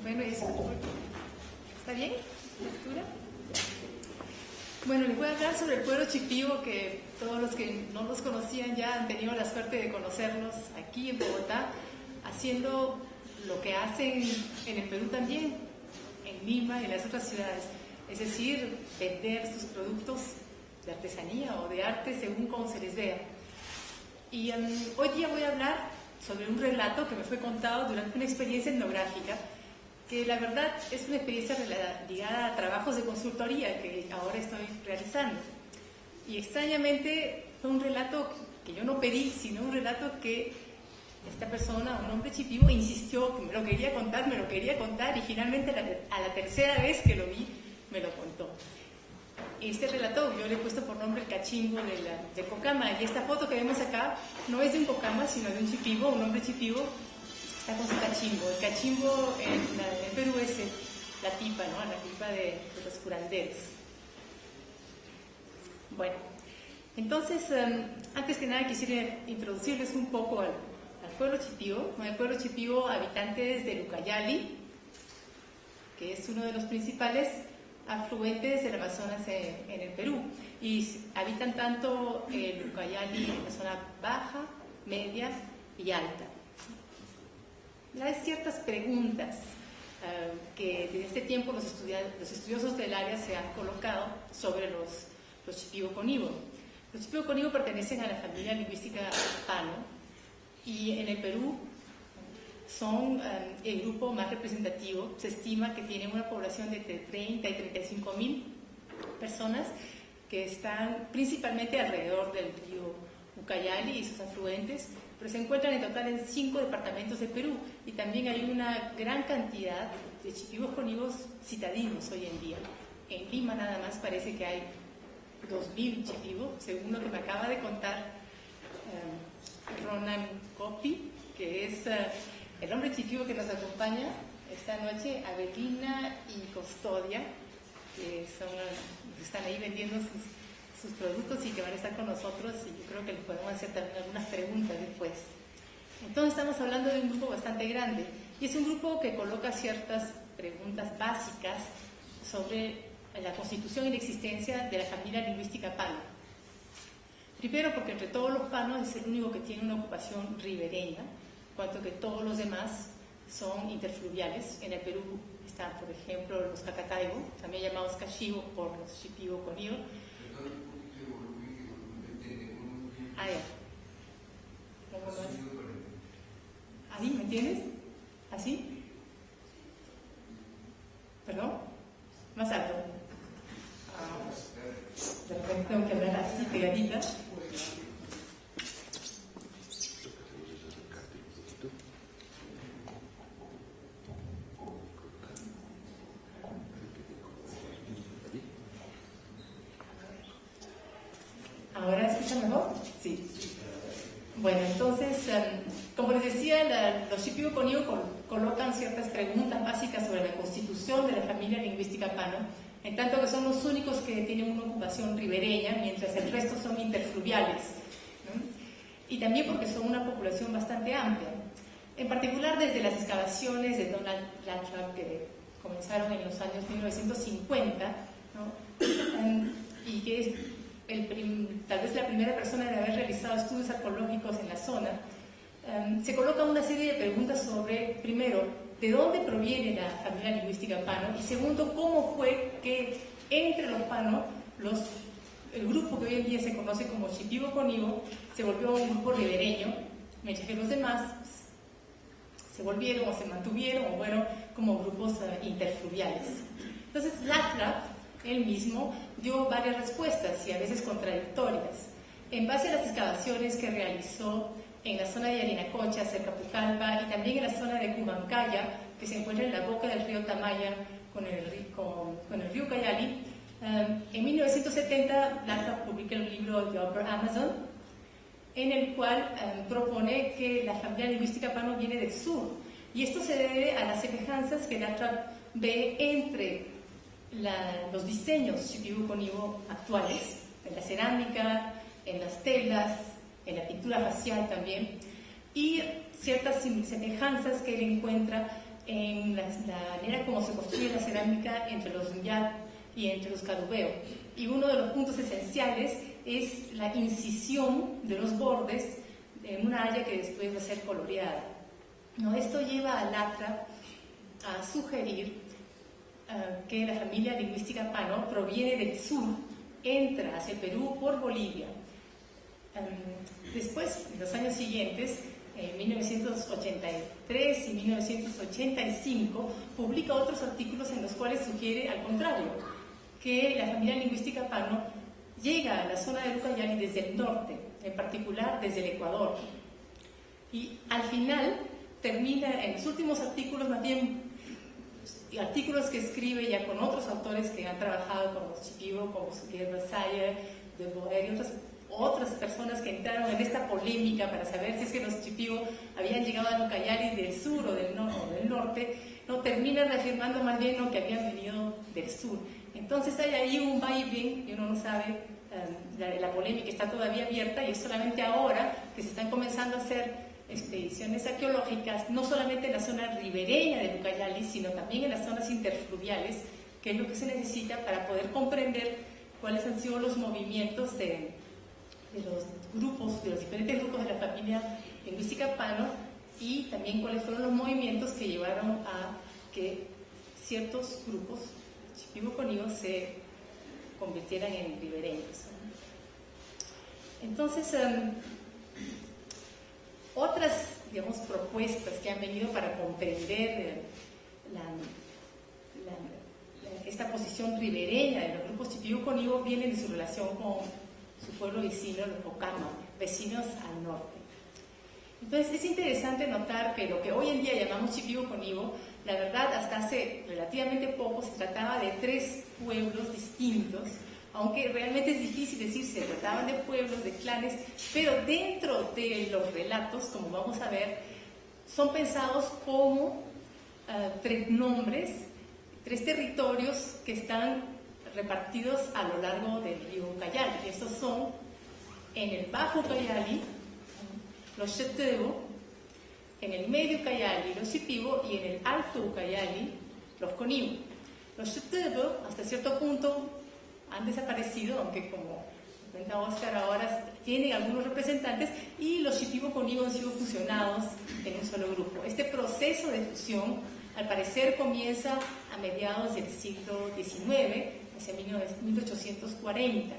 Bueno, eso. ¿Está bien? ¿Lectura? Bueno, les voy a hablar sobre el pueblo Shipibo, que todos los que no los conocían ya han tenido la suerte de conocerlos aquí en Bogotá, haciendo lo que hacen en el Perú también, en Lima y en las otras ciudades. Es decir, vender sus productos de artesanía o de arte según como se les vea. Y hoy día voy a hablar sobre un relato que me fue contado durante una experiencia etnográfica, que la verdad es una experiencia ligada a trabajos de consultoría que ahora estoy realizando. Y extrañamente fue un relato que yo no pedí, sino un relato que esta persona, un hombre Shipibo, insistió que me lo quería contar y finalmente a la tercera vez que lo vi, me lo contó. Este relato yo le he puesto por nombre el cachimbo de Cocama, y esta foto que vemos acá no es de un Cocama, sino de un Shipibo, un hombre Shipibo. Está con su cachimbo. El cachimbo en el Perú es la pipa, ¿no? La pipa de los curanderos. Bueno, entonces, antes que nada quisiera introducirles un poco al pueblo Shipibo. El pueblo Shipibo, habitantes de Ucayali, que es uno de los principales afluentes del Amazonas en el Perú. Y habitan tanto el Ucayali en la zona baja, media y alta. Hay ciertas preguntas que desde este tiempo los estudiosos del área se han colocado sobre los Shipibo-Conibo. Los Shipibo-Conibo pertenecen a la familia lingüística Pano y en el Perú son el grupo más representativo. Se estima que tienen una población de entre 30 y 35 mil personas que están principalmente alrededor del río Ucayali y sus afluentes, pero se encuentran en total en 5 departamentos de Perú, y también hay una gran cantidad de Shipibos-Conibos citadinos hoy en día. En Lima nada más parece que hay 2.000 Shipibo, según lo que me acaba de contar Ronan Copi, que es el hombre Shipibo que nos acompaña esta noche, Avelina y Custodia, que están ahí vendiendo sus productos y que van a estar con nosotros, y yo creo que les podemos hacer también algunas preguntas después. Entonces estamos hablando de un grupo bastante grande, y es un grupo que coloca ciertas preguntas básicas sobre la constitución y la existencia de la familia lingüística Pano. Primero, porque entre todos los panos es el único que tiene una ocupación ribereña, cuanto que todos los demás son interfluviales. En el Perú están, por ejemplo, los Cacataibo, también llamados Cachibo por los Shipibo-Conibo. Ah, ya. ¿Cómo más? ¿Ahí? ¿Me entiendes? ¿Así? ¿Perdón? Más alto. De repente tengo que hablar así, pegadita. ¿Ahora escuchan mejor? Sí. Bueno, entonces, como les decía, los Shipibo-Conibo colocan ciertas preguntas básicas sobre la constitución de la familia lingüística Pano, en tanto que son los únicos que tienen una ocupación ribereña, mientras el resto son interfluviales, ¿no? Y también porque son una población bastante amplia. En particular, desde las excavaciones de Donald Lathrop, que comenzaron en los años 1950, ¿no? Y que es tal vez la primera persona de haber realizado estudios arqueológicos en la zona, se coloca una serie de preguntas sobre, primero, de dónde proviene la familia lingüística Pano, y segundo, cómo fue que entre los Pano, el grupo que hoy en día se conoce como Shipibo-Conibo, se volvió un grupo ribereño, mientras que los demás se volvieron o se mantuvieron o fueron como grupos interfluviales. Entonces, Lathrop él mismo dio varias respuestas y a veces contradictorias. En base a las excavaciones que realizó en la zona de Yarinacocha, cerca de Pucallpa, y también en la zona de Cumancaya, que se encuentra en la boca del río Tamaya con el río Ucayali, en 1970 Lathrop publica el libro The Upper Amazon, en el cual propone que la familia lingüística Pano viene del sur, y esto se debe a las semejanzas que Lathrop ve entre los diseños Shipibo-Conibo actuales, en la cerámica, en las telas, en la pintura facial también, y ciertas semejanzas que él encuentra en la manera como se construye la cerámica entre los Yat y entre los Cadubeo. Y uno de los puntos esenciales es la incisión de los bordes en una área que después va a ser coloreada. ¿No? Esto lleva a Latra a sugerir que la familia lingüística Pano proviene del sur, entra hacia el Perú por Bolivia. Después, en los años siguientes, en 1983 y 1985, publica otros artículos en los cuales sugiere, al contrario, que la familia lingüística Pano llega a la zona de Ucayali desde el norte, en particular desde el Ecuador. Y al final termina en los últimos artículos, más bien artículos que escribe ya con otros autores que han trabajado con los Shipibo, como Suquier Versailles, de Boer y otras personas que entraron en esta polémica para saber si es que los Shipibo habían llegado a Ucayali del sur o del norte, no terminan afirmando más bien que habían venido del sur. Entonces hay ahí un va y ven y uno no sabe, la polémica está todavía abierta y es solamente ahora que se están comenzando a hacer expediciones arqueológicas, no solamente en la zona ribereña de Ucayali, sino también en las zonas interfluviales, que es lo que se necesita para poder comprender cuáles han sido los movimientos de los grupos, de los diferentes grupos de la familia lingüística Pano, y también cuáles fueron los movimientos que llevaron a que ciertos grupos Shipibo-Conibo se convirtieran en ribereños. Entonces, otras, digamos, propuestas que han venido para comprender esta posición ribereña de los grupos Shipibo-Conibo vienen de su relación con su pueblo vecino, los Ocama, vecinos al norte. Entonces es interesante notar que lo que hoy en día llamamos Shipibo-Conibo, la verdad hasta hace relativamente poco se trataba de 3 pueblos distintos, aunque realmente es difícil decir se trataban de pueblos, de clanes, pero dentro de los relatos, como vamos a ver, son pensados como 3 nombres, 3 territorios que están repartidos a lo largo del río Ucayali. Estos son en el Bajo Ucayali, los Shetebo, en el Medio Ucayali, los Shipibo, y en el Alto Ucayali, los Conibo. Los Shetebo, hasta cierto punto, han desaparecido, aunque como cuenta Oscar ahora tienen algunos representantes, y los Shipibo-Conibo han sido fusionados en un solo grupo. Este proceso de fusión, al parecer, comienza a mediados del siglo XIX, hacia 1840.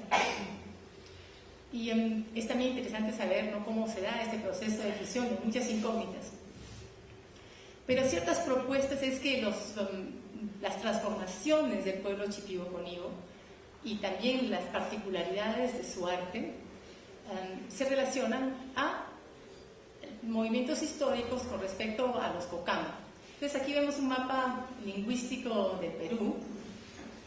Y es también interesante saber, ¿no?, cómo se da este proceso de fusión, hay muchas incógnitas. Pero ciertas propuestas es que las transformaciones del pueblo Shipibo-Conibo y también las particularidades de su arte se relacionan a movimientos históricos con respecto a los Cocama. Entonces aquí vemos un mapa lingüístico de Perú.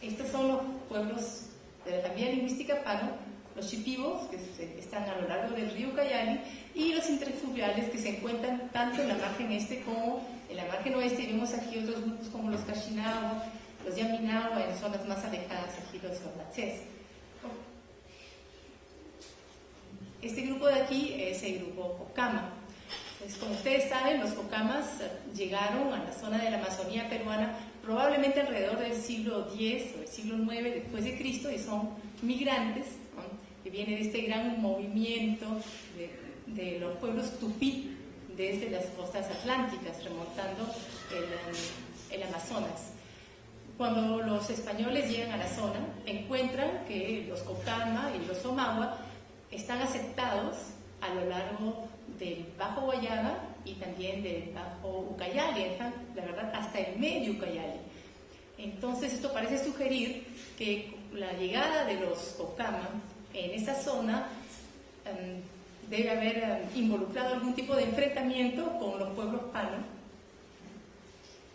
Estos son los pueblos de la familia lingüística Pano, los Shipibos, que están a lo largo del río Ucayali, y los interfluviales que se encuentran tanto en la margen este como en la margen oeste, y vemos aquí otros grupos como los Cachinawa, los Yaminawa, en zonas más alejadas, aquí los Orlatzés. Este grupo de aquí es el grupo Cocama. Entonces, como ustedes saben, los Cocamas llegaron a la zona de la Amazonía peruana probablemente alrededor del siglo X o el siglo IX después de Cristo, y son migrantes, ¿no?, que vienen de este gran movimiento de los pueblos tupí desde las costas atlánticas, remontando el Amazonas. Cuando los españoles llegan a la zona, encuentran que los Cocama y los Omagua están aceptados a lo largo del Bajo Guayaba y también del Bajo Ucayali, la verdad, hasta el Medio Ucayali. Entonces esto parece sugerir que la llegada de los Cocama en esa zona debe haber involucrado algún tipo de enfrentamiento con los pueblos Pano,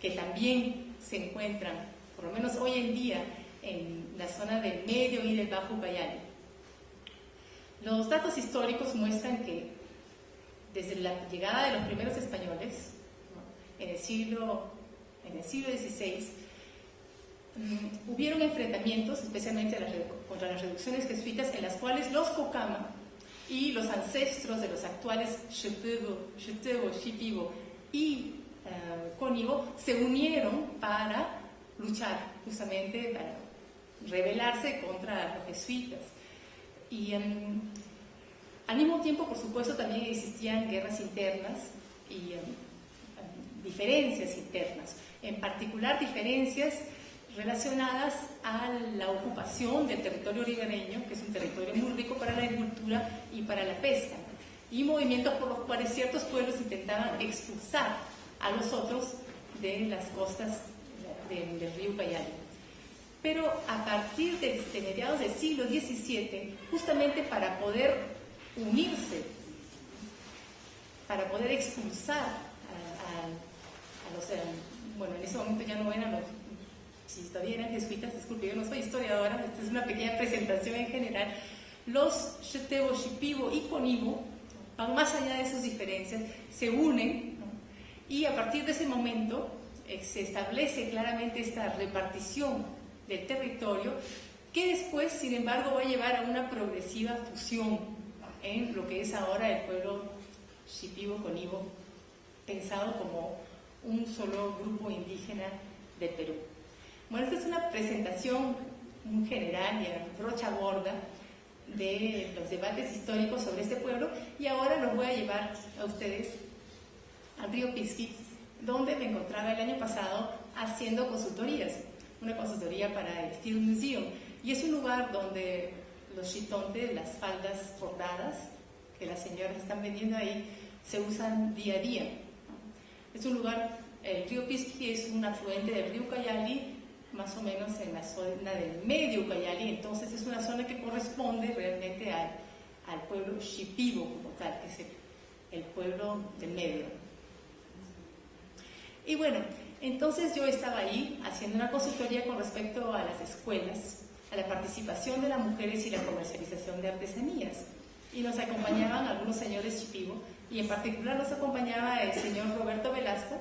que también se encuentran, por lo menos hoy en día, en la zona del Medio y del Bajo Ucayali. Los datos históricos muestran que desde la llegada de los primeros españoles, ¿no?, en el siglo XVI, hubieron enfrentamientos, especialmente contra las reducciones jesuitas, en las cuales los Cocama y los ancestros de los actuales Shetebo, Shipibo y Cónigo se unieron para luchar, justamente para rebelarse contra los jesuitas. Y al mismo tiempo, por supuesto, también existían guerras internas y diferencias internas, en particular diferencias relacionadas a la ocupación del territorio ribereño, que es un territorio muy rico para la agricultura y para la pesca, y movimientos por los cuales ciertos pueblos intentaban expulsar a los otros de las costas del río Ucayali. Pero a partir de mediados del siglo XVII, justamente para poder unirse, para poder expulsar a los... bueno, en ese momento ya no eran los... Si todavía eran jesuitas, disculpe, yo no soy historiadora, esta es una pequeña presentación en general. Los Xetebo, Shipibo y Cónigo van más allá de sus diferencias, se unen, ¿no? Y a partir de ese momento se establece claramente esta repartición del territorio, que después, sin embargo, va a llevar a una progresiva fusión en lo que es ahora el pueblo Shipibo-Cónigo, pensado como un solo grupo indígena de Perú. Bueno, esta es una presentación muy general y a brocha gorda de los debates históricos sobre este pueblo, y ahora los voy a llevar a ustedes al río Pisqui, donde me encontraba el año pasado haciendo consultorías, una consultoría para el Field Museum, y es un lugar donde los chitontes, las faldas bordadas que las señoras están vendiendo ahí, se usan día a día. Es un lugar, el río Pisqui es un afluente del río Ucayali, más o menos en la zona del medio Ucayali, entonces es una zona que corresponde realmente al pueblo Shipibo como tal, que es el pueblo del medio. Y bueno, entonces yo estaba ahí haciendo una consultoría con respecto a las escuelas, a la participación de las mujeres y la comercialización de artesanías. Y nos acompañaban algunos señores Shipibo, y en particular nos acompañaba el señor Roberto Velasco.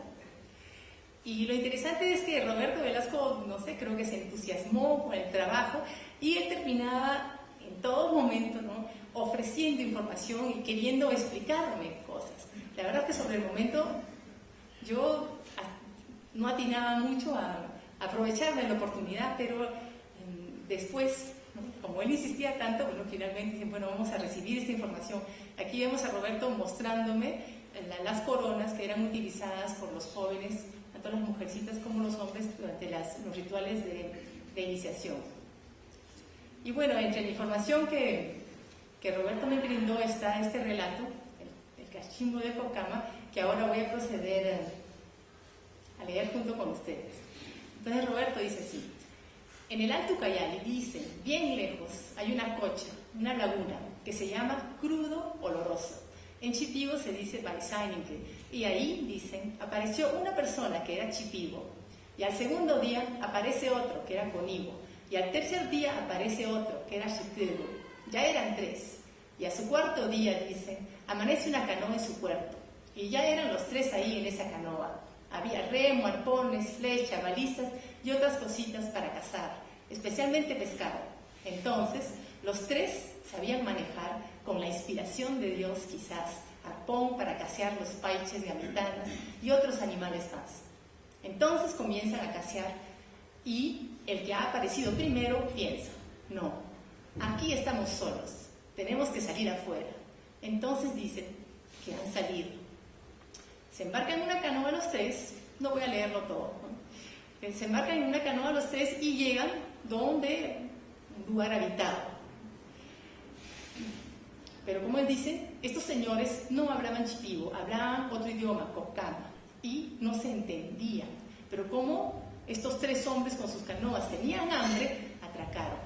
Y lo interesante es que Roberto Velasco, no sé, creo que se entusiasmó con el trabajo, y él terminaba en todo momento, ¿no?, ofreciendo información y queriendo explicarme cosas. La verdad que sobre el momento yo no atinaba mucho a aprovecharme de la oportunidad, pero después, ¿no?, como él insistía tanto, bueno, finalmente dije, bueno, vamos a recibir esta información. Aquí vemos a Roberto mostrándome las coronas que eran utilizadas por los jóvenes, tanto las mujercitas como los hombres, durante los rituales de iniciación. Y bueno, entre la información que Roberto me brindó está este relato, el Cachimbo de Cocama, que ahora voy a proceder a leer junto con ustedes. Entonces Roberto dice así: en el Alto Ucayali, dicen, bien lejos, hay una cocha, una laguna, que se llama Crudo Oloroso. En Shipibo se dice Baisaninque, y ahí, dicen, apareció una persona que era Shipibo, y al segundo día aparece otro que era Cónigo, y al tercer día aparece otro que era Xetebo. Ya eran 3, y a su cuarto día, dicen, amanece una canoa en su puerto, y ya eran los 3 ahí en esa canoa. Había remo, arpones, flecha, balizas y otras cositas para cazar, especialmente pescado. Entonces, los 3 sabían manejar, con la inspiración de Dios quizás, arpón para cacear los paiches, gamitanas y otros animales más. Entonces comienzan a cacear, y el que ha aparecido primero piensa, no, aquí estamos solos, tenemos que salir afuera. Entonces dicen que han salido. Se embarcan en una canoa los 3, no voy a leerlo todo, ¿no? Se embarcan en una canoa los 3 y llegan donde un lugar habitado. Pero como él dice, estos señores no hablaban Shipibo, hablaban otro idioma, Cocama, y no se entendían. Pero como estos 3 hombres con sus canoas tenían hambre, atracaron.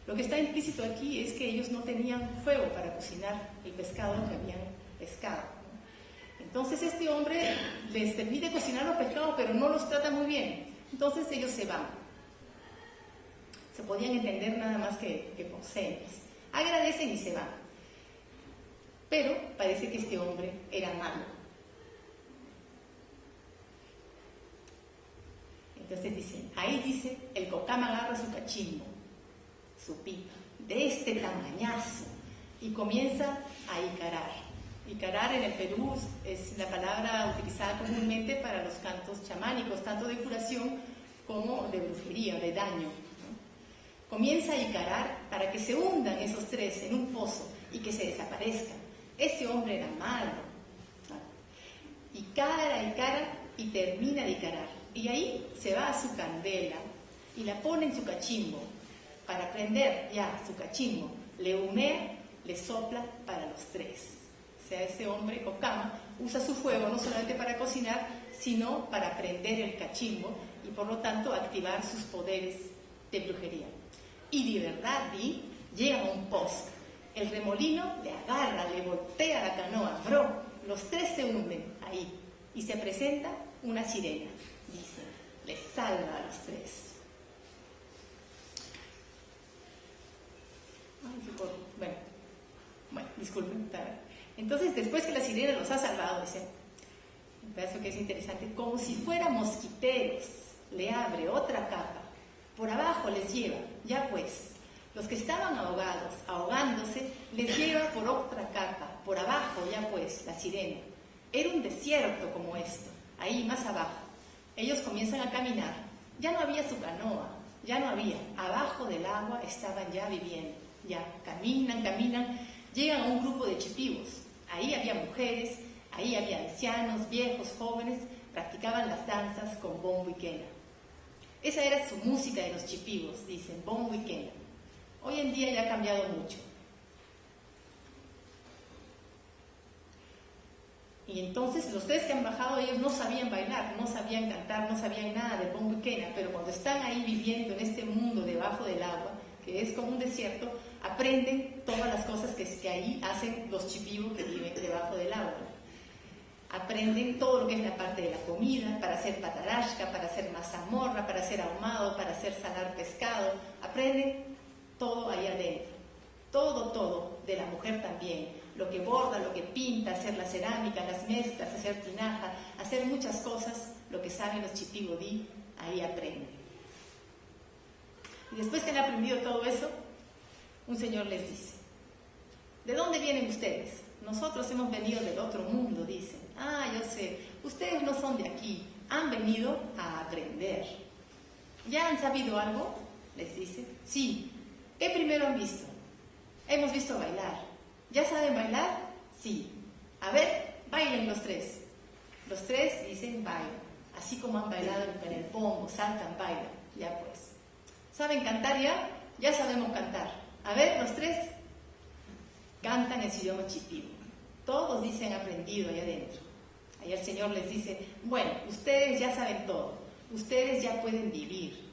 Lo que está implícito aquí es que ellos no tenían fuego para cocinar el pescado que habían pescado. Entonces este hombre les permite cocinar los pescados, pero no los trata muy bien. Entonces ellos se van. Se podían entender nada más que por señas. Agradecen y se van. Pero parece que este hombre era malo. Entonces dicen, ahí dice, el Cocama agarra su cachimbo, su pipa, de este tamañazo, y comienza a icarar. Icarar en el Perú es la palabra utilizada comúnmente para los cantos chamánicos, tanto de curación como de brujería, de daño, ¿no? Comienza a icarar para que se hundan esos tres en un pozo y que se desaparezcan. Ese hombre era malo, ¿no? Icara y termina de icarar. Y ahí se va a su candela y la pone en su cachimbo para prender ya su cachimbo. Le humea, le sopla para los tres. O sea, ese hombre, Cocama, usa su fuego no solamente para cocinar, sino para prender el cachimbo y por lo tanto activar sus poderes de brujería. Y de verdad, llega a un pozo. El remolino le agarra, le voltea la canoa, bro, los tres se hunden ahí y se presenta una sirena, dice, les salva a los tres. Bueno, disculpen. Entonces, después que la sirena los ha salvado, dice, un pedazo que es interesante, como si fueran mosquiteros, le abre otra capa, por abajo les lleva, ya pues, los que estaban ahogados, ahogándose, les lleva por otra capa, por abajo, ya pues, la sirena. Era un desierto como esto, ahí más abajo. Ellos comienzan a caminar, ya no había su canoa, ya no había, abajo del agua estaban ya viviendo, ya caminan, llegan a un grupo de chipivos. Ahí había mujeres, ahí había ancianos, viejos, jóvenes, practicaban las danzas con bombo y quena. Esa era su música de los chipivos, dicen, bombo y quena. Hoy en día ya ha cambiado mucho. Y entonces los tres que han bajado, ellos no sabían bailar, no sabían cantar, no sabían nada de bombo y quena, pero cuando están ahí viviendo en este mundo debajo del agua, que es como un desierto, aprenden todas las cosas que ahí hacen los chipivos que viven debajo del agua. Aprenden todo lo que es la parte de la comida, para hacer patarasca, para hacer mazamorra, para hacer ahumado, para hacer salar pescado. Aprenden todo ahí adentro. Todo, de la mujer también. Lo que borda, lo que pinta, hacer la cerámica, las mezclas, hacer tinaja, hacer muchas cosas, lo que saben los chipivos, ahí aprenden. Y después que han aprendido todo eso, un señor les dice, ¿de dónde vienen ustedes? Nosotros hemos venido del otro mundo, dicen. Ah, yo sé, ustedes no son de aquí, han venido a aprender. ¿Ya han sabido algo? Les dice. Sí. ¿Qué primero han visto? Hemos visto bailar. ¿Ya saben bailar? Sí. A ver, bailen los tres. Los tres dicen bailan, así como han bailado en el pombo, saltan, bailan. Ya pues. ¿Saben cantar ya? Ya sabemos cantar. A ver, los tres cantan en su idioma chipivo. Todos dicen aprendido allá adentro. Ahí el Señor les dice, bueno, ustedes ya saben todo. Ustedes ya pueden vivir.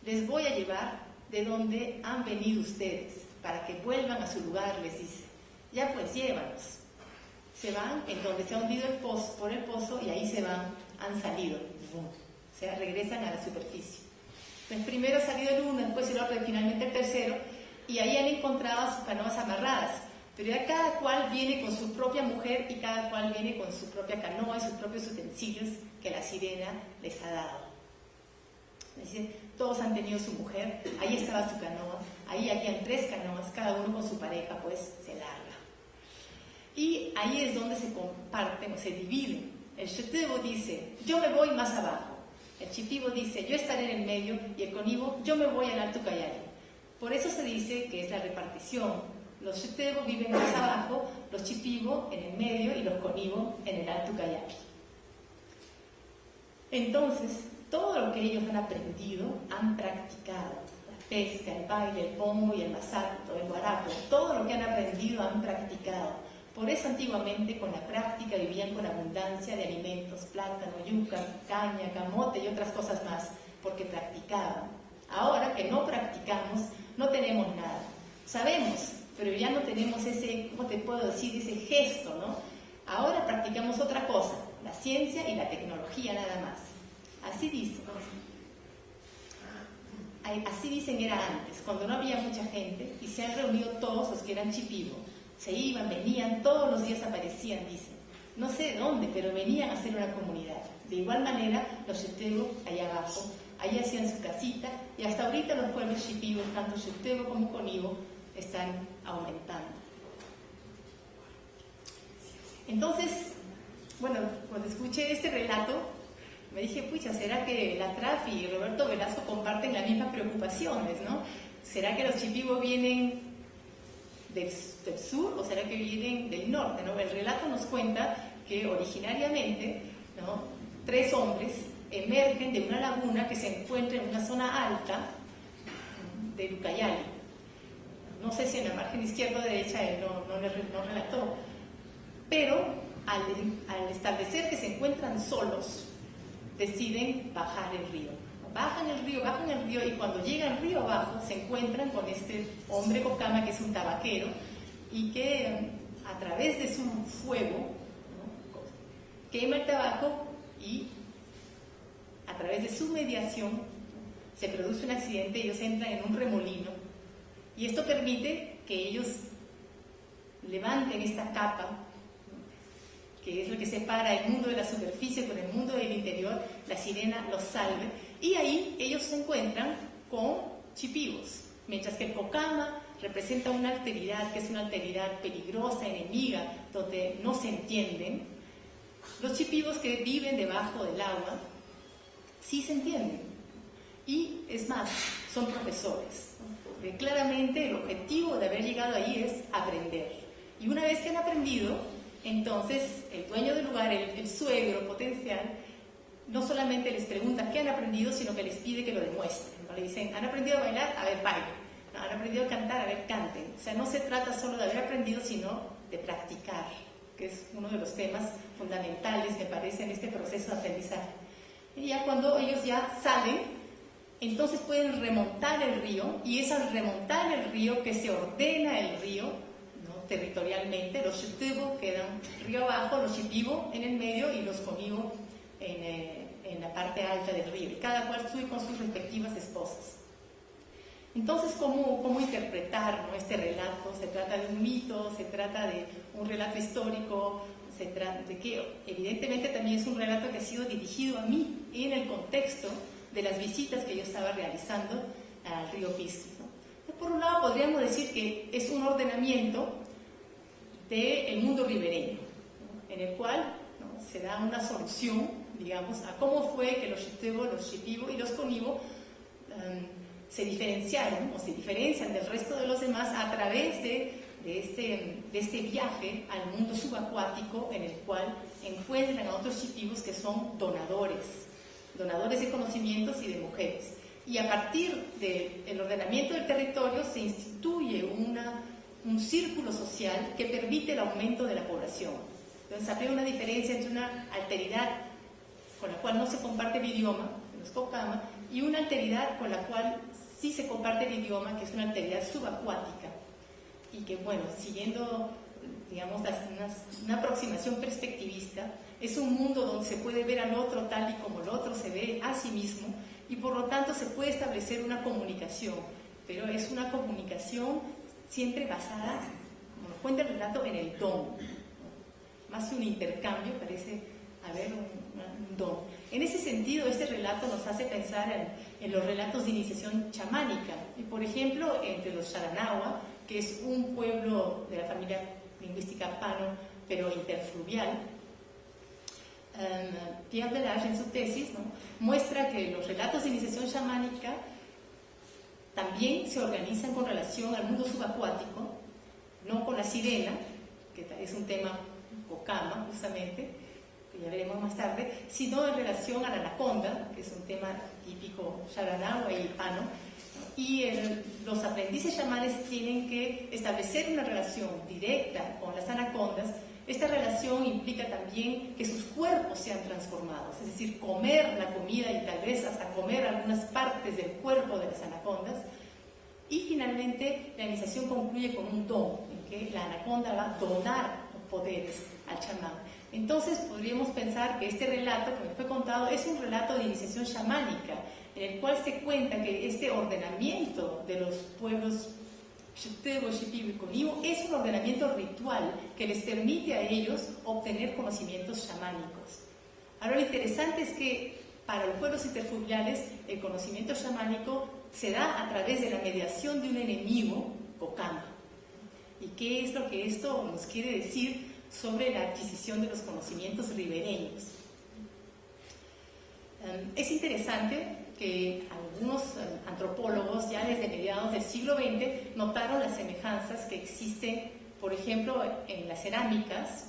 Les voy a llevar de donde han venido ustedes, para que vuelvan a su lugar, les dice. Ya pues, llévanos. Se van en donde se ha hundido el pozo, por el pozo, y ahí se van, han salido. O sea, regresan a la superficie. Entonces, primero ha salido el uno, después el otro y finalmente el tercero, y ahí han encontrado sus canoas amarradas. Pero ya cada cual viene con su propia mujer y cada cual viene con su propia canoa y sus propios utensilios que la sirena les ha dado. Es decir, todos han tenido su mujer, ahí estaba su canoa, ahí habían tres canoas, cada uno con su pareja, pues se larga. Y ahí es donde se comparten o se dividen. El Xetebo dice, yo me voy más abajo. El Chipivo dice, yo estaré en el medio, y el Conibo, yo me voy al Alto Callao. Por eso se dice que es la repartición. Los Xetebo viven más abajo, los Chipivo en el medio y los Conibo en el Alto Callao. Entonces, todo lo que ellos han aprendido, han practicado. La pesca, el baile, el pombo y el masato, el guarapo, todo lo que han aprendido han practicado. Por eso antiguamente con la práctica vivían con abundancia de alimentos, plátano, yuca, caña, camote y otras cosas más, porque practicaban. Ahora que no practicamos, no tenemos nada. Sabemos, pero ya no tenemos ese, ¿cómo te puedo decir? Ese gesto, ¿no? Ahora practicamos otra cosa, la ciencia y la tecnología nada más. Así dicen. Así dicen era antes, cuando no había mucha gente y se han reunido todos los que eran Chipivo. Se iban, venían, todos los días aparecían, dicen. No sé de dónde, pero venían a hacer una comunidad. De igual manera, los Xetebo, allá abajo, ahí hacían su casita, y hasta ahorita los pueblos chipivos, tanto Xetebo como Conibo, están aumentando. Entonces, bueno, cuando escuché este relato, me dije, pucha, ¿será que la Traf y Roberto Velasco comparten las mismas preocupaciones, ¿no? ¿Será que los Shipibo vienen del sur o será que vienen del norte, ¿no? El relato nos cuenta que originariamente, ¿no?, 3 hombres emergen de una laguna que se encuentra en una zona alta de Ucayali. No sé si en la margen izquierda o derecha él no relató, pero al establecer que se encuentran solos, deciden bajar el río. Bajan el río y cuando llegan río abajo se encuentran con este hombre Cocama que es un tabaquero y que a través de su fuego, ¿no?, quema el tabaco y a través de su mediación se produce un accidente, ellos entran en un remolino y esto permite que ellos levanten esta capa, ¿no?, que es lo que separa el mundo de la superficie con el mundo del interior. La sirena los salve y ahí ellos se encuentran con Shipibos, mientras que el Cocama representa una alteridad que es una alteridad peligrosa, enemiga, donde no se entienden. Los Shipibos que viven debajo del agua sí se entienden y es más, son profesores, ¿no? Claramente el objetivo de haber llegado ahí es aprender y una vez que han aprendido, entonces el dueño del lugar, el suegro potencial, no solamente les pregunta qué han aprendido, sino que les pide que lo demuestren, ¿no? Le dicen, ¿han aprendido a bailar? A ver, bailen. ¿No? ¿Han aprendido a cantar? A ver, canten. O sea, no se trata solo de haber aprendido, sino de practicar, que es uno de los temas fundamentales, me parece, en este proceso de aprendizaje. Y ya cuando ellos ya salen, entonces pueden remontar el río, y es al remontar el río que se ordena el río, ¿no?, territorialmente. Los Shipibos quedan río abajo, los Shipibo en el medio y los Conibo en la parte alta del río, y cada cual sube con sus respectivas esposas. Entonces, ¿cómo interpretar, ¿no?, este relato? ¿Se trata de un mito? ¿Se trata de un relato histórico? ¿Se trata de que evidentemente también es un relato que ha sido dirigido a mí en el contexto de las visitas que yo estaba realizando al río Pisqui, ¿no? Por un lado podríamos decir que es un ordenamiento del mundo ribereño, ¿no?, en el cual, ¿no?, se da una solución, digamos, a cómo fue que los Shitebo, los Shipibo y los Conibo se diferenciaron o se diferencian del resto de los demás a través de este viaje al mundo subacuático, en el cual encuentran a otros Shipibos que son donadores de conocimientos y de mujeres. Y a partir del ordenamiento del territorio se instituye un círculo social que permite el aumento de la población. Entonces había una diferencia entre una alteridad con la cual no se comparte el idioma, los Cocama, y una alteridad con la cual sí se comparte el idioma, que es una alteridad subacuática. Y que, bueno, siguiendo, digamos, una aproximación perspectivista, es un mundo donde se puede ver al otro tal y como el otro se ve a sí mismo, y por lo tanto se puede establecer una comunicación, pero es una comunicación siempre basada, como nos cuenta el relato, en el don, ¿no? Más que un intercambio, parece haber un don. En ese sentido, este relato nos hace pensar en los relatos de iniciación chamánica, y por ejemplo, entre los Xaranahua, que es un pueblo de la familia lingüística Pano, pero interfluvial. Pierre Delage, en su tesis, ¿no?, muestra que los relatos de iniciación chamánica también se organizan con relación al mundo subacuático, no con la sirena, que es un tema Cocama, justamente, que ya veremos más tarde, sino en relación a la anaconda, que es un tema típico Xaranahua y Pano, ¿no? Y los aprendices chamanes tienen que establecer una relación directa con las anacondas. Esta relación implica también que sus cuerpos sean transformados, es decir, comer la comida y tal vez hasta comer algunas partes del cuerpo de las anacondas. Y finalmente la iniciación concluye con un don, en que la anaconda va a donar poderes al chamán. Entonces podríamos pensar que este relato que me fue contado es un relato de iniciación chamánica, en el cual se cuenta que este ordenamiento de los pueblos Shitebo, Shipibo y Conibo es un ordenamiento ritual que les permite a ellos obtener conocimientos chamánicos. Ahora, lo interesante es que para los pueblos interfluviales el conocimiento chamánico se da a través de la mediación de un enemigo, Cocama. ¿Y qué es lo que esto nos quiere decir? sobre la adquisición de los conocimientos ribereños. Es interesante que algunos antropólogos ya desde mediados del siglo XX notaron las semejanzas que existen, por ejemplo, en las cerámicas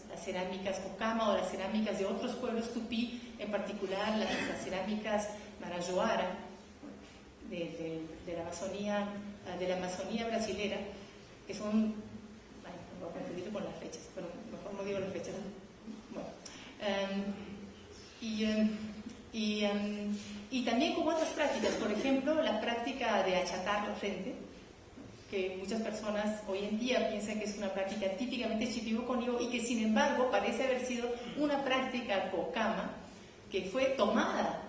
Cocama o las cerámicas de otros pueblos tupí, en particular las cerámicas Marajoara de la Amazonía brasilera, que son, no voy a confundir con las fechas, pero mejor no digo las fechas. Bueno, y también como otras prácticas, por ejemplo, la práctica de achatar la frente, que muchas personas hoy en día piensan que es una práctica típicamente Shipibo-Cónigo y que sin embargo parece haber sido una práctica Cocama que fue tomada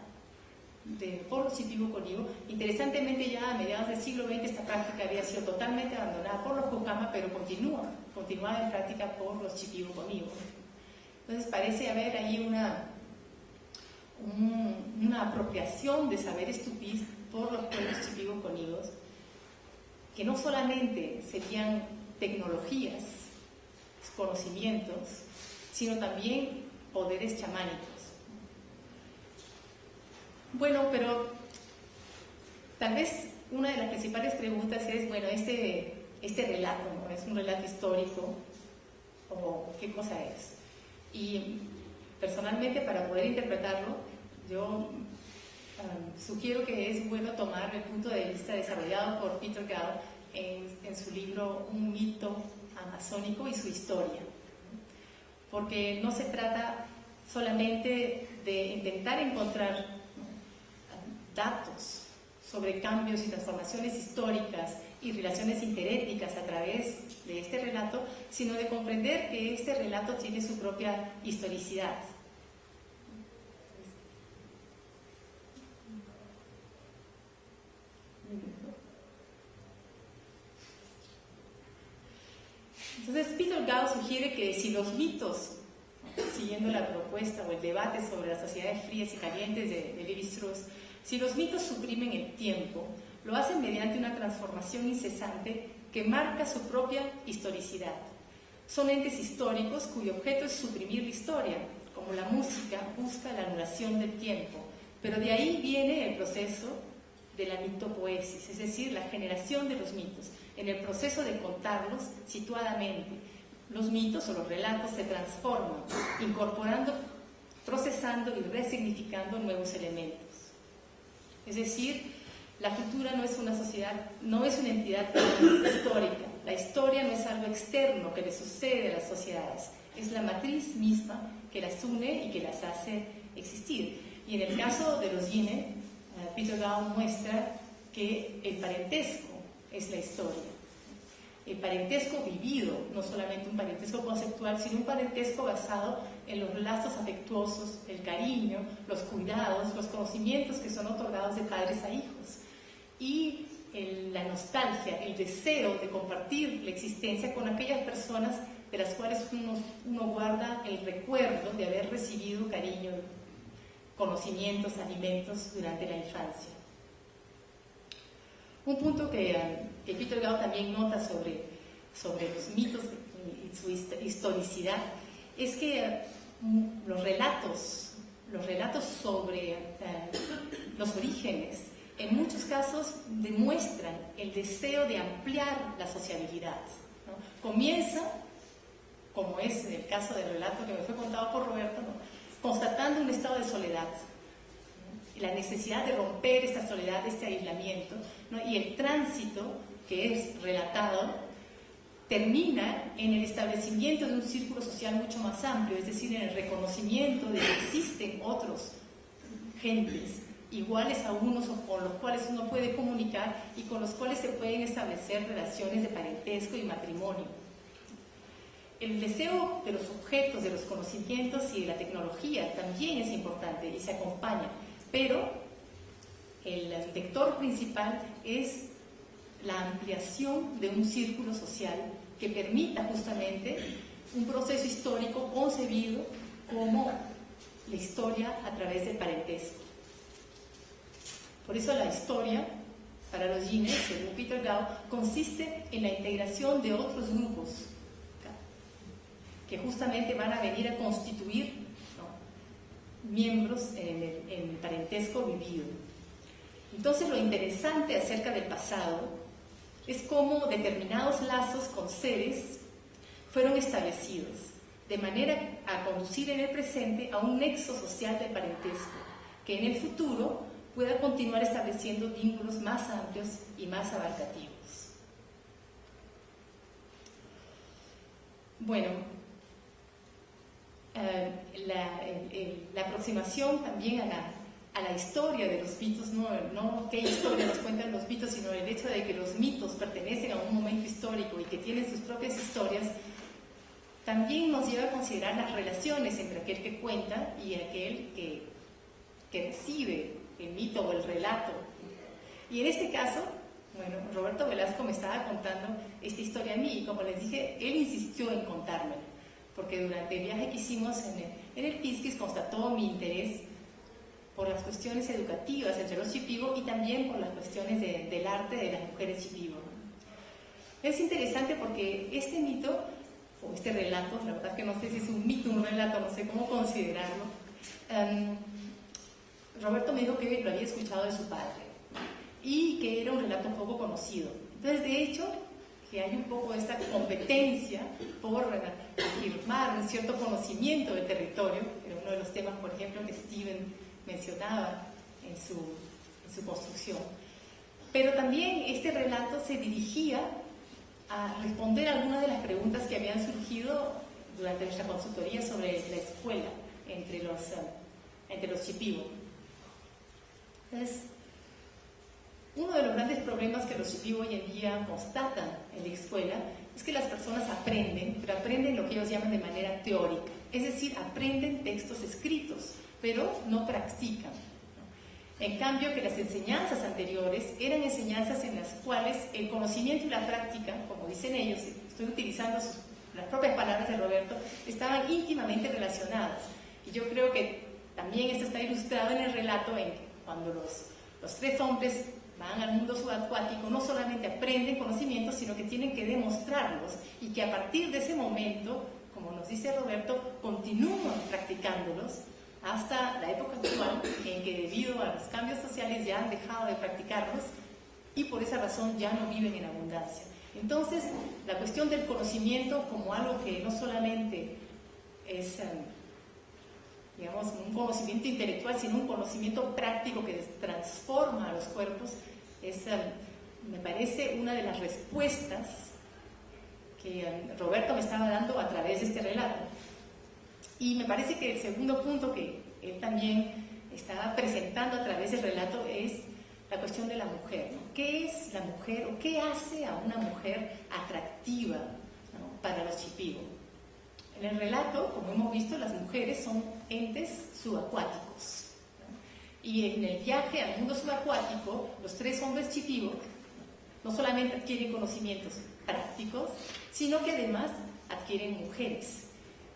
por los Shipibo-Cónigo. Interesantemente, ya a mediados del siglo XX esta práctica había sido totalmente abandonada por los Cocama, pero continuaba en práctica por los Shipibo-Cónigo. Entonces parece haber ahí una apropiación de saberes tupís por los pueblos Shipibo-Cónigos, que no solamente serían tecnologías, conocimientos, sino también poderes chamánicos. Bueno, pero tal vez una de las principales preguntas es, bueno, este relato, ¿no? ¿Es un relato histórico o qué cosa es? Y personalmente, para poder interpretarlo, yo sugiero que es bueno tomar el punto de vista desarrollado por Peter Gao en su libro Un mito amazónico y su historia, porque no se trata solamente de intentar encontrar datos sobre cambios y transformaciones históricas y relaciones interétnicas a través de este relato, sino de comprender que este relato tiene su propia historicidad. Entonces Peter Gao sugiere que si los mitos, siguiendo la propuesta o el debate sobre las sociedades frías y calientes de Lévi-Strauss, si los mitos suprimen el tiempo, lo hacen mediante una transformación incesante que marca su propia historicidad. Son entes históricos cuyo objeto es suprimir la historia, como la música busca la anulación del tiempo, pero de ahí viene el proceso de la mitopoesis, es decir, la generación de los mitos. En el proceso de contarlos situadamente, los mitos o los relatos se transforman, incorporando, procesando y resignificando nuevos elementos. Es decir, la cultura no es una sociedad, no es una entidad histórica. La historia no es algo externo que le sucede a las sociedades, es la matriz misma que las une y que las hace existir. Y en el caso de los Yine, Peter Gao muestra que el parentesco es la historia. El parentesco vivido, no solamente un parentesco conceptual, sino un parentesco basado en los lazos afectuosos, el cariño, los cuidados, los conocimientos que son otorgados de padres a hijos. Y la nostalgia, el deseo de compartir la existencia con aquellas personas de las cuales uno guarda el recuerdo de haber recibido cariño, conocimientos, alimentos durante la infancia. Un punto que Peter Gao también nota sobre los mitos y su historicidad es que los relatos sobre los orígenes en muchos casos demuestran el deseo de ampliar la sociabilidad, ¿no? Comienza, como es en el caso del relato que me fue contado por Roberto, ¿no?, constatando un estado de soledad, ¿no?, la necesidad de romper esta soledad, este aislamiento, ¿no?, y el tránsito que es relatado termina en el establecimiento de un círculo social mucho más amplio, es decir, en el reconocimiento de que existen otros gentes iguales a unos o con los cuales uno puede comunicar y con los cuales se pueden establecer relaciones de parentesco y matrimonio. El deseo de los objetos, de los conocimientos y de la tecnología también es importante y se acompaña, pero el vector principal es la ampliación de un círculo social que permita justamente un proceso histórico concebido como la historia a través del parentesco. Por eso la historia, para los Yine, según Peter Gao, consiste en la integración de otros grupos que justamente van a venir a constituir, ¿no?, miembros en el parentesco vivido. Entonces, lo interesante acerca del pasado es cómo determinados lazos con seres fueron establecidos, de manera a conducir en el presente a un nexo social del parentesco, que en el futuro pueda continuar estableciendo vínculos más amplios y más abarcativos. Bueno, la aproximación también a la historia de los mitos, no qué historia nos cuentan los mitos, sino el hecho de que los mitos pertenecen a un momento histórico y que tienen sus propias historias, también nos lleva a considerar las relaciones entre aquel que cuenta y aquel que recibe el mito o el relato. Y en este caso, bueno, Roberto Velasco me estaba contando esta historia a mí y, como les dije, él insistió en contármela, porque durante el viaje que hicimos en el Pisquis constató mi interés por las cuestiones educativas entre los Shipibo y también por las cuestiones del arte de las mujeres Shipibo. Es interesante porque este mito, o este relato, la verdad que no sé si es un mito o un relato, no sé cómo considerarlo, Roberto me dijo que lo había escuchado de su padre y que era un relato poco conocido. Entonces, de hecho, que hay un poco esta competencia por afirmar un cierto conocimiento del territorio, era uno de los temas, por ejemplo, que Steven mencionaba en su construcción. Pero también este relato se dirigía a responder algunas de las preguntas que habían surgido durante nuestra consultoría sobre la escuela entre los Shipibo. Entonces, uno de los grandes problemas que los Shipibo hoy en día constatan en la escuela es que las personas aprenden, pero aprenden lo que ellos llaman de manera teórica, es decir, aprenden textos escritos, pero no practican. En cambio, que las enseñanzas anteriores eran enseñanzas en las cuales el conocimiento y la práctica, como dicen ellos, estoy utilizando las propias palabras de Roberto, estaban íntimamente relacionadas. Y yo creo que también esto está ilustrado en el relato en que cuando los tres hombres van al mundo subacuático, no solamente aprenden conocimientos, sino que tienen que demostrarlos y que a partir de ese momento, como nos dice Roberto, continúan practicándolos hasta la época actual, en que debido a los cambios sociales ya han dejado de practicarlos y por esa razón ya no viven en abundancia. Entonces, la cuestión del conocimiento como algo que no solamente es, digamos, un conocimiento intelectual, sino un conocimiento práctico que transforma a los cuerpos, me parece una de las respuestas que Roberto me estaba dando a través de este relato. Y me parece que el segundo punto que él también estaba presentando a través del relato es la cuestión de la mujer, ¿no? ¿Qué es la mujer o qué hace a una mujer atractiva, ¿no?, para los Shipibo? En el relato, como hemos visto, las mujeres son entes subacuáticos, ¿no? Y en el viaje al mundo subacuático, los tres hombres Shipibo no solamente adquieren conocimientos prácticos, sino que además adquieren mujeres.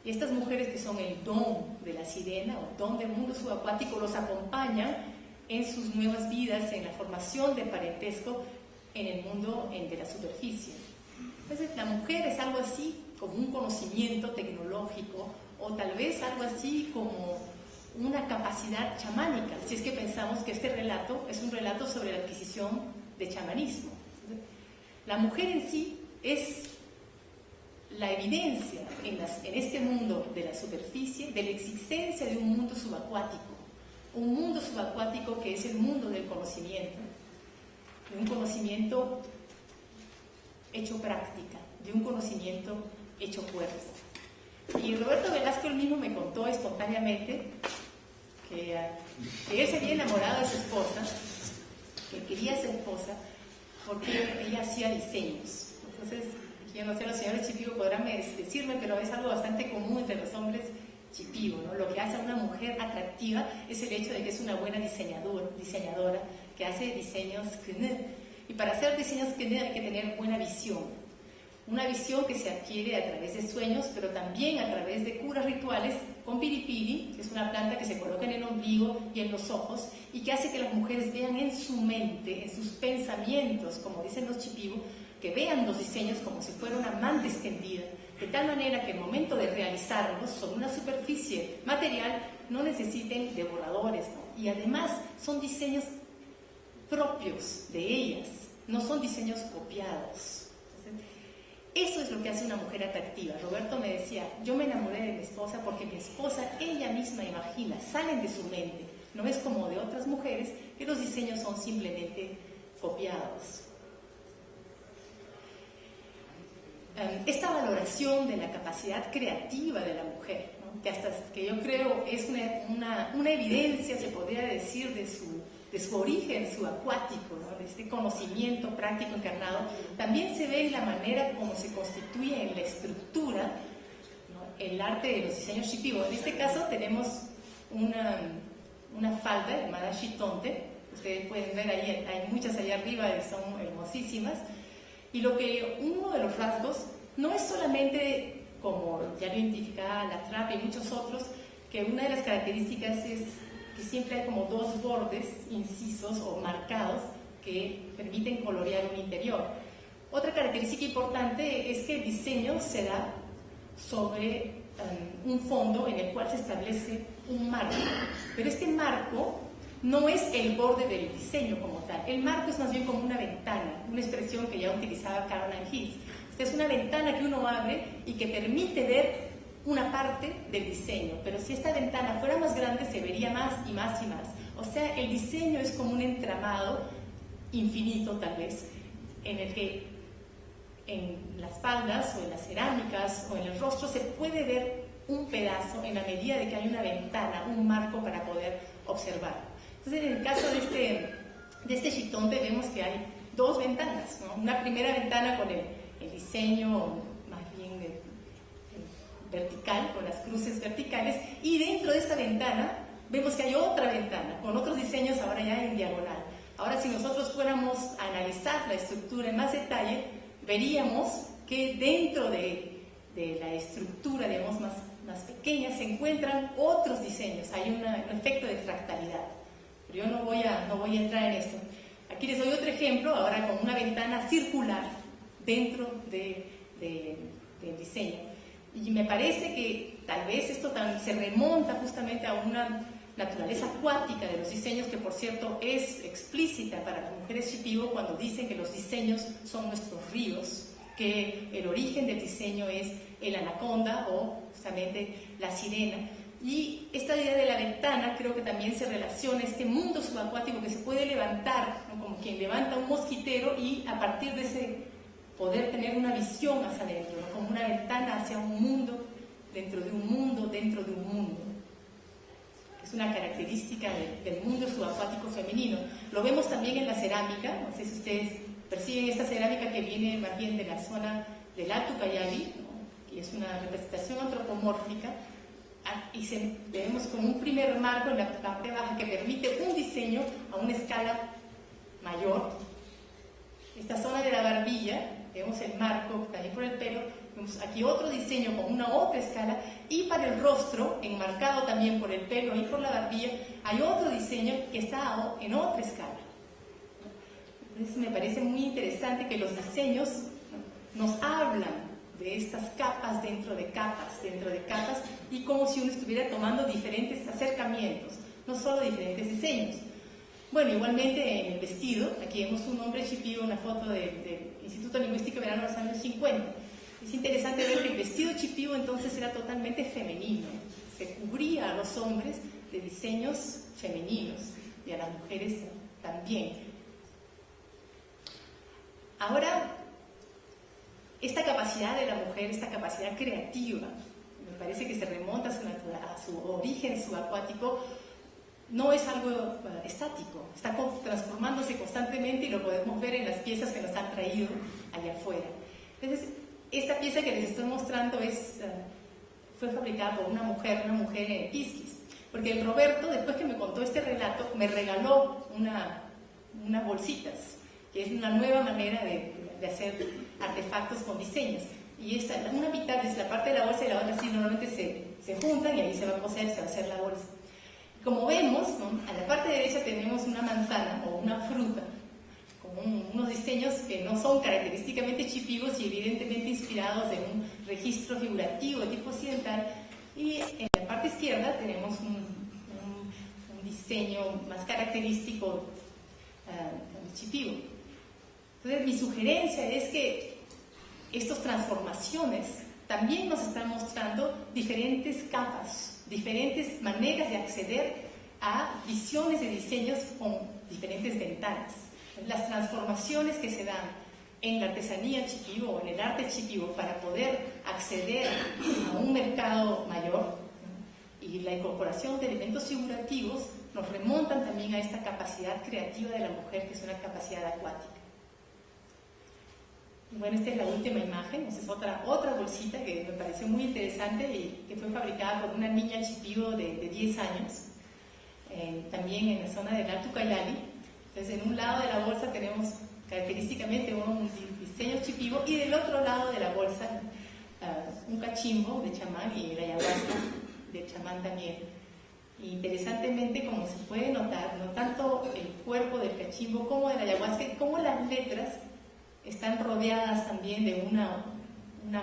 Y estas mujeres, que son el don de la sirena o don del mundo subacuático, los acompañan en sus nuevas vidas, en la formación del parentesco en el mundo de la superficie. Entonces, la mujer es algo así como un conocimiento tecnológico, o tal vez algo así como una capacidad chamánica, si es que pensamos que este relato es un relato sobre la adquisición de chamanismo. La mujer en sí es la evidencia en este mundo de la superficie de la existencia de un mundo subacuático que es el mundo del conocimiento, de un conocimiento hecho práctica, de un conocimiento hecho cuerpo. Y Roberto Velasco él mismo me contó espontáneamente que él se había enamorado de su esposa, que quería ser esposa, porque ella hacía diseños. Entonces, yo no sé, los señores Shipibo podrán decirme, pero es algo bastante común entre los hombres Shipibo, ¿no? Lo que hace a una mujer atractiva es el hecho de que es una buena diseñadora que hace diseños k'neh. Y para hacer diseños k'neh hay que tener buena visión. Una visión que se adquiere a través de sueños, pero también a través de curas rituales con piripiri, que es una planta que se coloca en el ombligo y en los ojos, y que hace que las mujeres vean en su mente, en sus pensamientos, como dicen los Shipibo, que vean los diseños como si fuera una manta extendida, que tal manera que el momento de realizarlos sobre una superficie material no necesiten de borradores, ¿no? Y además son diseños propios de ellas, no son diseños copiados. Entonces, eso es lo que hace una mujer atractiva. Roberto me decía, yo me enamoré de mi esposa porque mi esposa, ella misma imagina, salen de su mente. No es como de otras mujeres que los diseños son simplemente copiados. Esta valoración de la capacidad creativa de la mujer, ¿no? que yo creo es una evidencia, se podría decir, de su origen subacuático, ¿no? De este conocimiento práctico encarnado, también se ve en la manera como se constituye en la estructura, ¿no? El arte de los diseños shipibo. En este caso tenemos una falda llamada shitonte, ustedes pueden ver ahí, hay muchas allá arriba y son hermosísimas. Y uno de los rasgos no es solamente, como ya lo identificaba la trapa y muchos otros, que una de las características es que siempre hay como dos bordes incisos o marcados que permiten colorear un interior. Otra característica importante es que el diseño se da sobre un fondo en el cual se establece un marco, pero este marco no es el borde del diseño como tal. El marco es más bien como una ventana, una expresión que ya utilizaba Caroline Hills. Esta es una ventana que uno abre y que permite ver una parte del diseño, pero si esta ventana fuera más grande se vería más y más y más. O sea, el diseño es como un entramado infinito tal vez, en el que en las faldas o en las cerámicas o en el rostro se puede ver un pedazo en la medida de que hay una ventana, un marco para poder observar. Entonces, en el caso de este shitonte vemos que hay dos ventanas, ¿no? Una primera ventana con el diseño más bien vertical, con las cruces verticales, y dentro de esta ventana vemos que hay otra ventana, con otros diseños ahora ya en diagonal. Ahora, si nosotros fuéramos a analizar la estructura en más detalle, veríamos que dentro de la estructura, digamos, más pequeña, se encuentran otros diseños, hay un efecto de fractalidad. Pero yo no voy a entrar en esto. Aquí les doy otro ejemplo, ahora con una ventana circular dentro del diseño. Y me parece que tal vez esto se remonta justamente a una naturaleza acuática de los diseños, que por cierto es explícita para las mujeres shipibo cuando dicen que los diseños son nuestros ríos, que el origen del diseño es el anaconda o justamente la sirena. Y esta idea de la ventana creo que también se relaciona a este mundo subacuático que se puede levantar, ¿no? Como quien levanta un mosquitero, y a partir de ese poder tener una visión hacia adentro, ¿no? Como una ventana hacia un mundo, dentro de un mundo, dentro de un mundo. Es una característica del mundo subacuático femenino. Lo vemos también en la cerámica, no sé si ustedes perciben esta cerámica que viene más bien de la zona del Alto Ucayali, ¿no? Y es una representación antropomórfica. Y vemos como un primer marco en la parte baja que permite un diseño a una escala mayor. Esta zona de la barbilla, vemos el marco también por el pelo, vemos aquí otro diseño con una otra escala, y para el rostro, enmarcado también por el pelo y por la barbilla, hay otro diseño que está en otra escala. Entonces me parece muy interesante que los diseños nos hablan de estas capas dentro de capas, y como si uno estuviera tomando diferentes acercamientos, no solo diferentes diseños. Bueno, igualmente en el vestido, aquí vemos un hombre shipibo, una foto del Instituto Lingüístico de Verano de los años 50. Es interesante ver que el vestido shipibo entonces era totalmente femenino, se cubría a los hombres de diseños femeninos y a las mujeres también. Ahora, esta capacidad de la mujer, esta capacidad creativa, me parece que se remonta a su origen subacuático, no es algo estático, está transformándose constantemente y lo podemos ver en las piezas que nos han traído allá afuera. Entonces, esta pieza que les estoy mostrando fue fabricada por una mujer en Pisquis, porque el Roberto, después que me contó este relato, me regaló unas bolsitas, que es una nueva manera de hacer artefactos con diseños. Y una mitad es la parte de la bolsa y la otra sí normalmente se juntan y ahí se va a coser, se va a hacer la bolsa. Como vemos, ¿no? A la parte derecha tenemos una manzana o una fruta con unos diseños que no son característicamente chipivos y evidentemente inspirados en un registro figurativo de tipo occidental. Y en la parte izquierda tenemos un diseño más característico chipivo. Entonces, mi sugerencia es que estas transformaciones también nos están mostrando diferentes capas, diferentes maneras de acceder a visiones de diseños con diferentes ventanas. Las transformaciones que se dan en la artesanía chipivo o en el arte chipivo para poder acceder a un mercado mayor y la incorporación de elementos figurativos nos remontan también a esta capacidad creativa de la mujer, que es una capacidad acuática. Y bueno, esta es la última imagen. Esta es otra bolsita que me pareció muy interesante y que fue fabricada por una niña chipivo de 10 años, también en la zona del Alto Ucayali. Entonces, en un lado de la bolsa tenemos característicamente un diseño chipivo y del otro lado de la bolsa un cachimbo de chamán y la ayahuasca de chamán también. Interesantemente, como se puede notar, no tanto el cuerpo del cachimbo como de la ayahuasca, como las letras están rodeadas también de una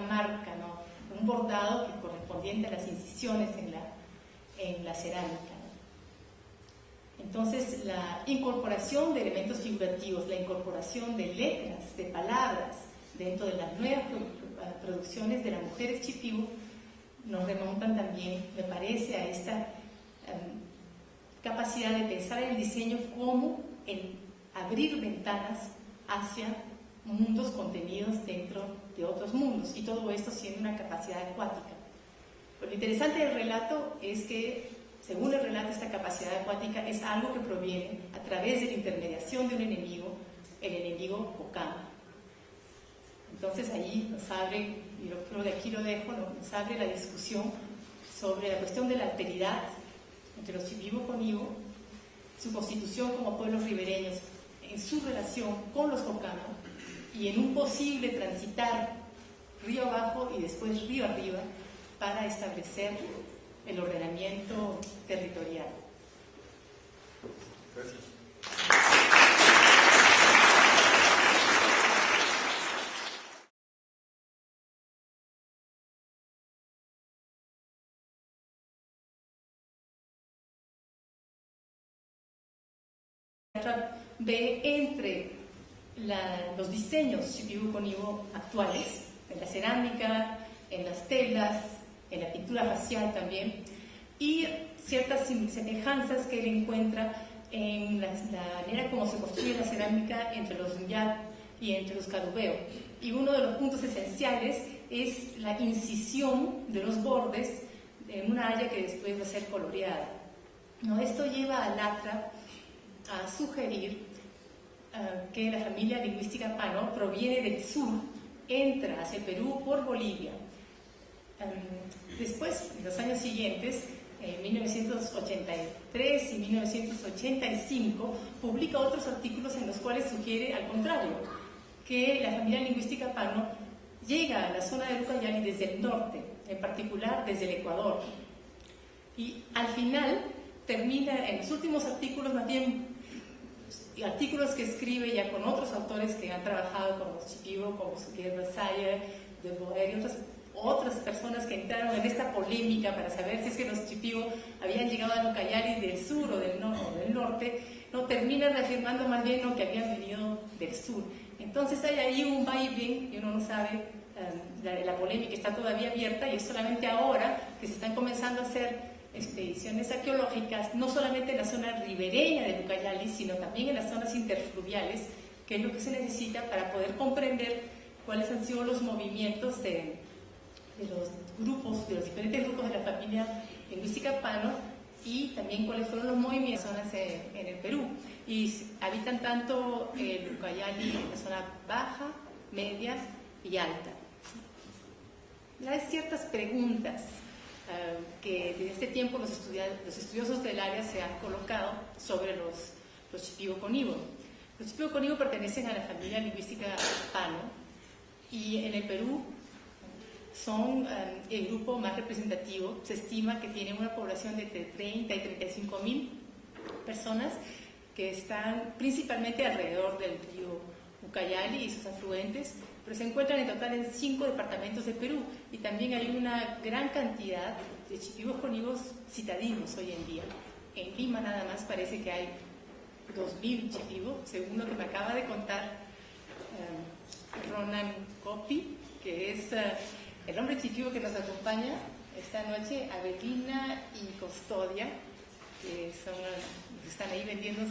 marca, ¿no? Un bordado que correspondiente a las incisiones en la cerámica, ¿no? Entonces, la incorporación de elementos figurativos, la incorporación de letras, de palabras, dentro de las nuevas producciones de las mujeres chipivo, nos remontan también, me parece, a esta capacidad de pensar en el diseño como en abrir ventanas hacia mundos contenidos dentro de otros mundos, y todo esto siendo una capacidad acuática. Lo interesante del relato es que, según el relato, esta capacidad acuática es algo que proviene a través de la intermediación de un enemigo, el enemigo Kokama. Entonces ahí nos abre, y yo creo que aquí lo dejo, nos abre la discusión sobre la cuestión de la alteridad entre los chipivo con Ivo, su constitución como pueblos ribereños, en su relación con los Kokama, y en un posible transitar río abajo y después río arriba para establecer el ordenamiento territorial. Gracias. Ve entre los diseños chipivo con Ivo actuales, en la cerámica, en las telas, en la pintura facial también, y ciertas semejanzas que él encuentra en la manera como se construye la cerámica entre los Nyat y entre los Carubeo. Y uno de los puntos esenciales es la incisión de los bordes en una haya que después va a ser coloreada, ¿no? Esto lleva a Latra a sugerir que la familia lingüística Pano proviene del sur, entra hacia el Perú por Bolivia. Después, en los años siguientes, en 1983 y 1985, publica otros artículos en los cuales sugiere, al contrario, que la familia lingüística Pano llega a la zona del Ucayali desde el norte, en particular desde el Ecuador. Y al final termina en los últimos artículos, más bien artículos que escribe ya con otros autores que han trabajado con los chipivo, como Suquebra Sayer, de Boer y otras personas que entraron en esta polémica para saber si es que los chipivo habían llegado al Ucayali del sur o del norte, no terminan afirmando más bien que habían venido del sur. Entonces hay ahí un vaivén y uno no sabe, la polémica está todavía abierta y es solamente ahora que se están comenzando a hacer expediciones arqueológicas, no solamente en la zona ribereña del Ucayali, sino también en las zonas interfluviales, que es lo que se necesita para poder comprender cuáles han sido los movimientos de los grupos, de los diferentes grupos de la familia lingüística Pano, y también cuáles fueron los movimientos en zonas en el Perú. Y habitan tanto el Ucayali en la zona baja, media y alta. Hay ciertas preguntas que desde este tiempo los estudiosos del área se han colocado sobre los chipivo con Ivo. Los chipivo con Ivo pertenecen a la familia lingüística Pano y en el Perú son el grupo más representativo. Se estima que tienen una población de entre 30 y 35 mil personas que están principalmente alrededor del río Ucayali y sus afluentes, pero se encuentran en total en 5 departamentos de Perú, y también hay una gran cantidad de chipivos conivos citadinos hoy en día. En Lima nada más parece que hay 2.000 chipivos, según lo que me acaba de contar Ronan Coppi, que es el hombre chipivo que nos acompaña esta noche, Avelina y Custodia, que están ahí vendiendo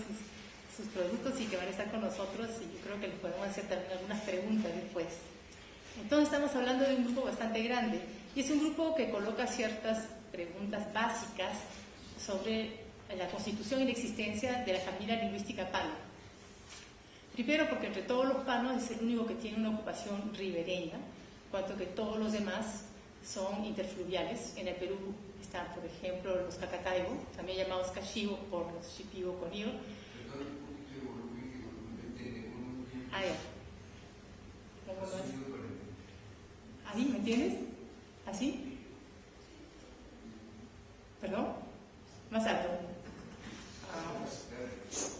sus productos y que van a estar con nosotros, y yo creo que les podemos hacer también algunas preguntas después. Entonces estamos hablando de un grupo bastante grande, y es un grupo que coloca ciertas preguntas básicas sobre la constitución y la existencia de la familia lingüística pano. Primero, porque entre todos los panos es el único que tiene una ocupación ribereña, cuanto que todos los demás son interfluviales. En el Perú están, por ejemplo, los cacataibo, también llamados cachivo por los shipibo conio. Ah, ya. ¿Cómo lo es? ¿Ahí? ¿Me entiendes? ¿Así? ¿Perdón? Más alto.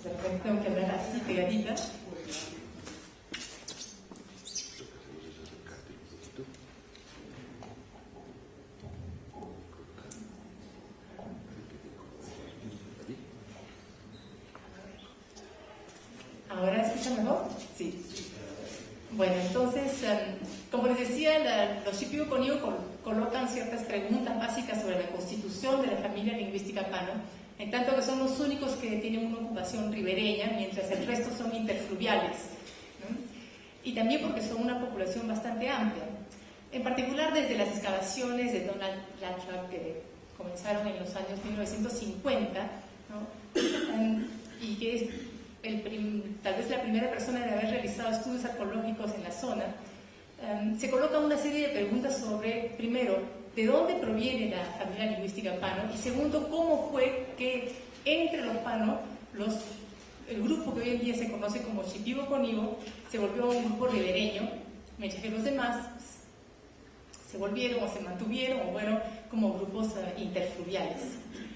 De repente tengo que hablar así, pegadita. ¿Ahora escuchan mejor? Sí. Bueno, entonces, como les decía, los shipibo conio colocan ciertas preguntas básicas sobre la constitución de la familia lingüística pano, en tanto que son los únicos que tienen una ocupación ribereña, mientras el resto son interfluviales, ¿no? Y también porque son una población bastante amplia. En particular, desde las excavaciones de Donald Lathrop, que comenzaron en los años 1950, ¿no? Y que es tal vez la primera persona en haber realizado estudios arqueológicos en la zona, se coloca una serie de preguntas sobre, primero, de dónde proviene la familia lingüística pano, y segundo, cómo fue que entre los panos, el grupo que hoy en día se conoce como shipibo conio se volvió un grupo ribereño, mientras que los demás se volvieron o se mantuvieron o fueron como grupos interfluviales.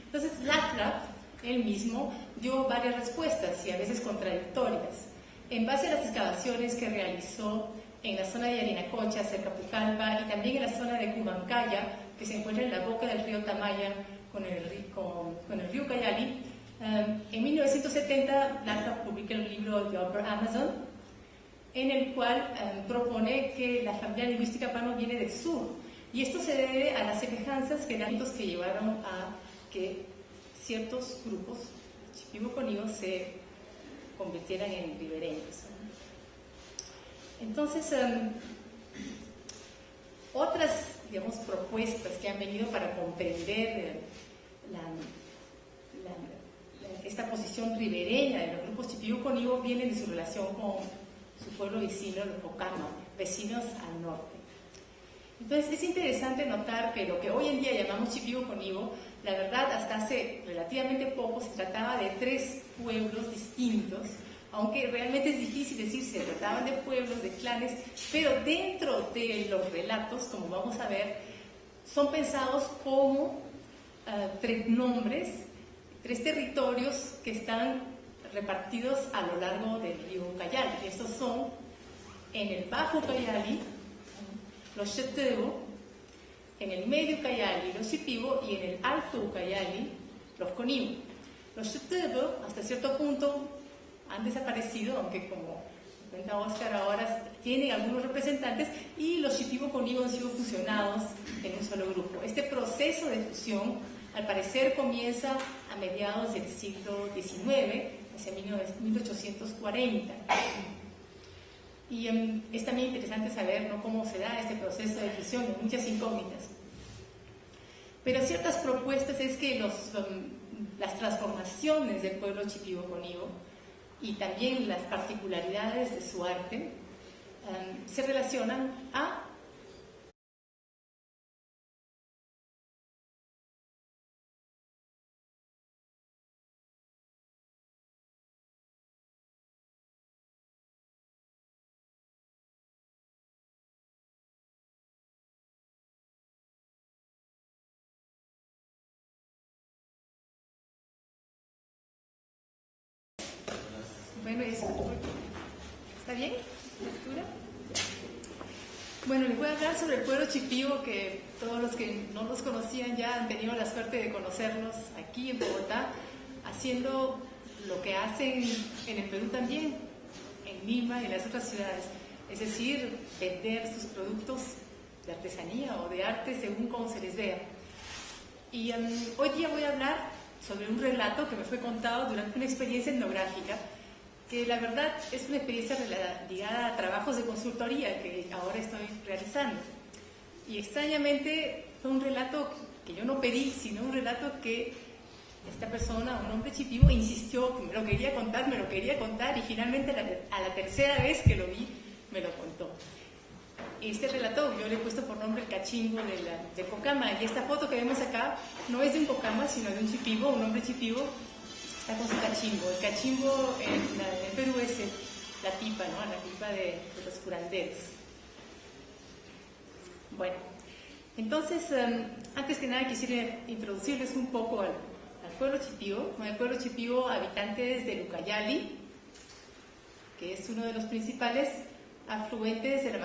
Entonces, Lathrop, él mismo, dio varias respuestas y a veces contradictorias. En base a las excavaciones que realizó en la zona de Yarinacocha, cerca de Pucallpa, y también en la zona de Cumancaya, que se encuentra en la boca del río Tamaya con el río Ucayali, en 1970 Lathrop publica el libro The Upper Amazon, en el cual propone que la familia lingüística pano viene del sur, y esto se debe a las semejanzas genéticas que llevaron a que ciertos grupos shipibo conio se convirtieran en ribereños. Entonces, otras, digamos, propuestas que han venido para comprender esta posición ribereña de los grupos shipibo conio vienen de su relación con su pueblo vecino, los Ocama, vecinos al norte. Entonces, es interesante notar que lo que hoy en día llamamos shipibo conio, la verdad, hasta hace relativamente poco se trataba de 3 pueblos distintos, aunque realmente es difícil decir si se trataban de pueblos, de clanes, pero dentro de los relatos, como vamos a ver, son pensados como 3 nombres, 3 territorios que están repartidos a lo largo del río Ucayali. Estos son, en el Bajo Ucayali, los Xetebo, en el Medio Ucayali, los shipibo, y en el Alto Ucayali, los conio. Los Xetebo, hasta cierto punto, han desaparecido, aunque como cuenta Oscar ahora tienen algunos representantes, y los shipibo conio han sido fusionados en un solo grupo. Este proceso de fusión, al parecer, comienza a mediados del siglo XIX, hacia 1840. Y es también interesante saber, ¿no?, cómo se da este proceso de fusión, hay muchas incógnitas. Pero ciertas propuestas es que las transformaciones del pueblo shipibo conio y también las particularidades de su arte se relacionan a Bueno, eso. ¿Está bien? ¿Lectura? Bueno, les voy a hablar sobre el pueblo chipío, que todos los que no los conocían ya han tenido la suerte de conocerlos aquí en Bogotá, haciendo lo que hacen en el Perú también, en Lima y en las otras ciudades. Es decir, vender sus productos de artesanía o de arte según como se les vea. Y hoy día voy a hablar sobre un relato que me fue contado durante una experiencia etnográfica, que la verdad es una experiencia ligada a trabajos de consultoría que ahora estoy realizando. Y extrañamente fue un relato que yo no pedí, sino un relato que esta persona, un hombre chipío, insistió que me lo quería contar y finalmente a la tercera vez que lo vi me lo contó. Este relato yo le he puesto por nombre el cachimbo de Cocama, y esta foto que vemos acá no es de un Cocama sino de un chipío, un hombre chipío. Está con su cachimbo. El cachimbo en el Perú es la pipa, ¿no? La pipa de los curanderos. Bueno, entonces, antes que nada quisiera introducirles un poco al pueblo chipío. El pueblo chipío, habitantes de Ucayali, que es uno de los principales afluentes de la